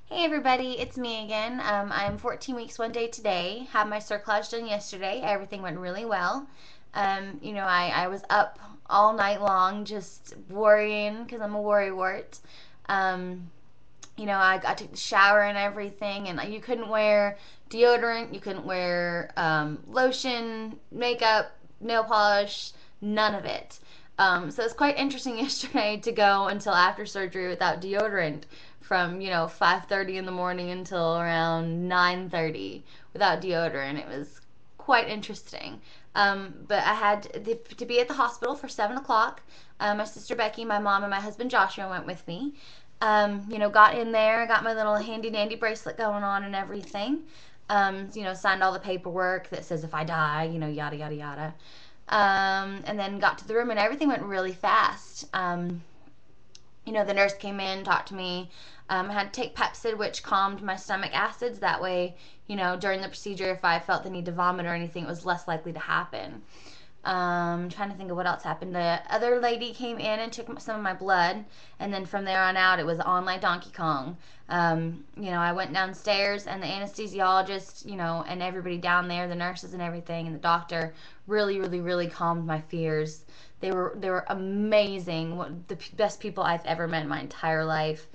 Hey everybody, it's me again. I'm 14 weeks one day today. Had my Cerclage done yesterday. Everything went really well. I was up all night long just worrying because I'm a worrywart. Um, I took the shower and everything, and you couldn't wear deodorant, you couldn't wear lotion, makeup, nail polish, none of it. So it's quite interesting yesterday to go until after surgery without deodorant from 5:30 in the morning until around 9:30 without deodorant. It was quite interesting. But I had to be at the hospital for 7 o'clock. My sister Becky, my mom, and my husband Joshua went with me. Got in there, got my little handy dandy bracelet going on and everything. Signed all the paperwork that says if I die, yada yada yada. And then got to the room and everything went really fast. The nurse came in, talked to me. I had to take Pepsid, which calmed my stomach acids. That way, during the procedure, if I felt the need to vomit or anything, it was less likely to happen. Trying to think of what else happened. The other lady came in and took some of my blood, and then from there on out, it was on like Donkey Kong. I went downstairs, and the anesthesiologist, and everybody down there, the nurses and everything, and the doctor, really, really, really calmed my fears. They were amazing. The best people I've ever met in my entire life.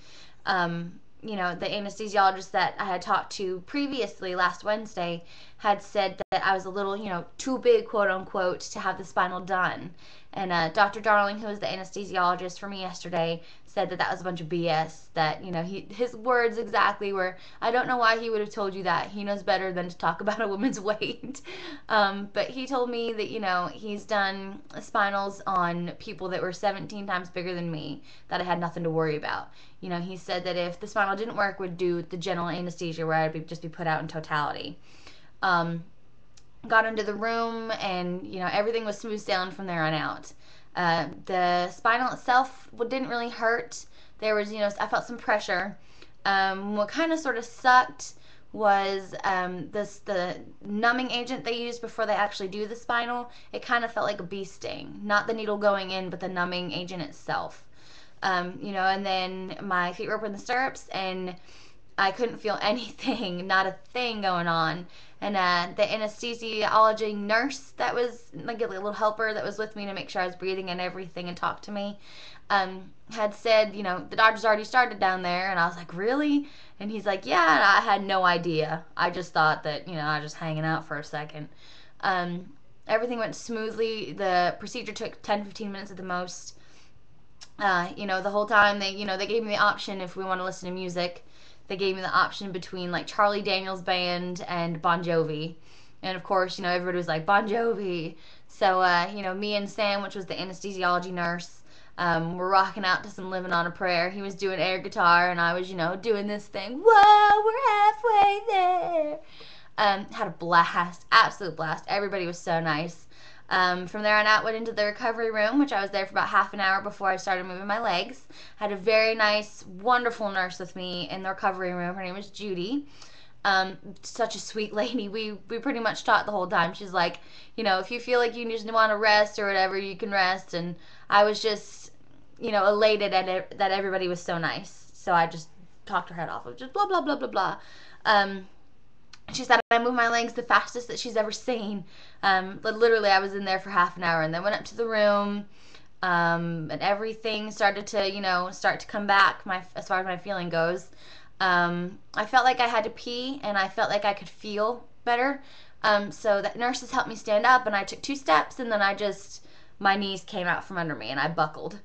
The anesthesiologist that I had talked to previously last Wednesday had said that I was a little, too big, quote unquote, to have the spinal done. And Dr. Darling, who was the anesthesiologist for me yesterday, said that that was a bunch of BS. That his words exactly were, "I don't know why he would have told you that. He knows better than to talk about a woman's weight." But he told me that he's done spinals on people that were 17 times bigger than me, that I had nothing to worry about. He said that if the spinal didn't work, would do the general anesthesia where just be put out in totality. Um, Got into the room, and everything was smooth sailing from there on out. The spinal itself didn't really hurt. There was I felt some pressure. What kind of sort of sucked was the numbing agent they used before they actually do the spinal. It kind of felt like a bee sting, not the needle going in, but the numbing agent itself. And then my feet were up in the stirrups, and I couldn't feel anything, not a thing going on. And the anesthesiology nurse that was like a little helper that was with me to make sure I was breathing and everything and talked to me, had said, the doctor's already started down there. And I was like, really? And he's like, yeah. And I had no idea. I just thought that, I was just hanging out for a second. Everything went smoothly. The procedure took 10-15 minutes at the most. The whole time they gave me the option if we want to listen to music. They gave me the option between like Charlie Daniels Band and Bon Jovi. And of course, everybody was like, Bon Jovi. So, me and Sam, which was the anesthesiology nurse, were rocking out to some Living on a Prayer. He was doing air guitar, and I was, doing this thing. Whoa, we're halfway there. Had a blast, absolute blast. Everybody was so nice. From there on out, went into the recovery room, which I was there for about half an hour before I started moving my legs. Had a very nice, wonderful nurse with me in the recovery room. Her name was Judy. Such a sweet lady. We pretty much talked the whole time. She's like, if you feel like you just want to rest or whatever, you can rest. And I was just, elated at it, that everybody was so nice. So I just talked her head off of just blah, blah, blah, blah, blah. She said I moved my legs the fastest that she's ever seen. But literally, I was in there for half an hour and then went up to the room. And everything started to, start to come back as far as my feeling goes. I felt like I had to pee, and I felt like I could feel better. So that nurses helped me stand up, and I took 2 steps, and then my knees came out from under me, and I buckled.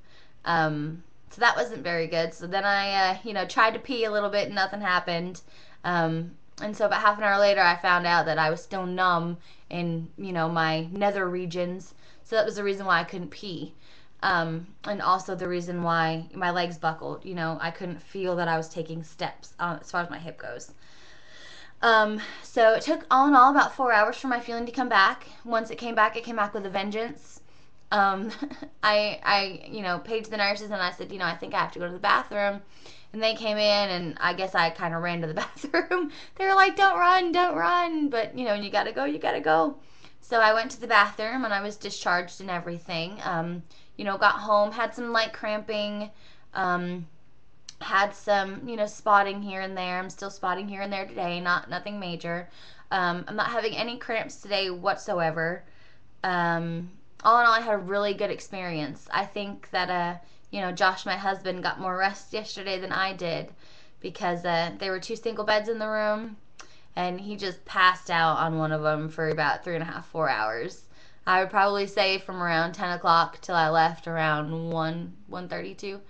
So that wasn't very good. So then I, tried to pee a little bit, and nothing happened. And so about half an hour later, I found out that I was still numb in, my nether regions. So that was the reason why I couldn't pee. And also the reason why my legs buckled. I couldn't feel that I was taking steps as far as my hip goes. So it took all in all about 4 hours for my feeling to come back. Once it came back with a vengeance. I paged the nurses and I said, I think I have to go to the bathroom. And they came in, and I guess I kind of ran to the bathroom. They were like, don't run, don't run. But, when you gotta go, you gotta go. So I went to the bathroom, and I was discharged and everything. Got home, had some light cramping. Had some, spotting here and there. I'm still spotting here and there today, nothing major. I'm not having any cramps today whatsoever. Um, all in all, I had a really good experience. I think that, Josh, my husband, got more rest yesterday than I did because there were two single beds in the room, and he just passed out on one of them for about 3.5, 4 hours. I would probably say from around 10 o'clock till I left around 1:32.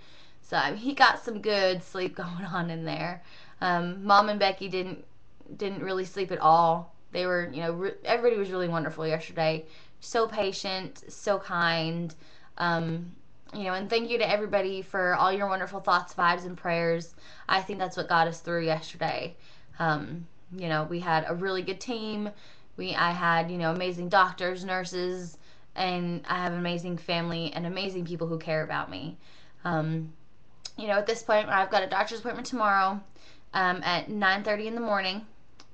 So I mean, he got some good sleep going on in there. Mom and Becky didn't really sleep at all. They were, everybody was really wonderful yesterday. So patient, so kind. Um, and thank you to everybody for all your wonderful thoughts, vibes, and prayers. I think that's what got us through yesterday. We had a really good team. I had, amazing doctors, nurses, and I have an amazing family and amazing people who care about me. Um, at this point, I've got a doctor's appointment tomorrow at 9:30 in the morning.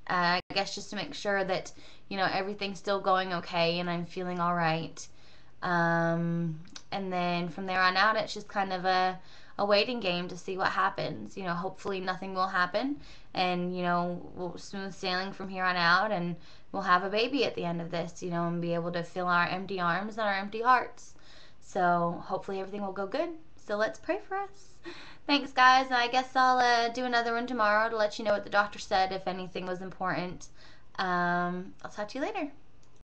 I guess just to make sure that, everything's still going okay and I'm feeling all right. And then from there on out, it's just kind of a waiting game to see what happens. Hopefully nothing will happen, and we'll smooth sailing from here on out, and we'll have a baby at the end of this. And be able to fill our empty arms and our empty hearts. So hopefully everything will go good. So let's pray for us. Thanks, guys. And I guess I'll do another one tomorrow to let you know what the doctor said if anything was important. I'll talk to you later.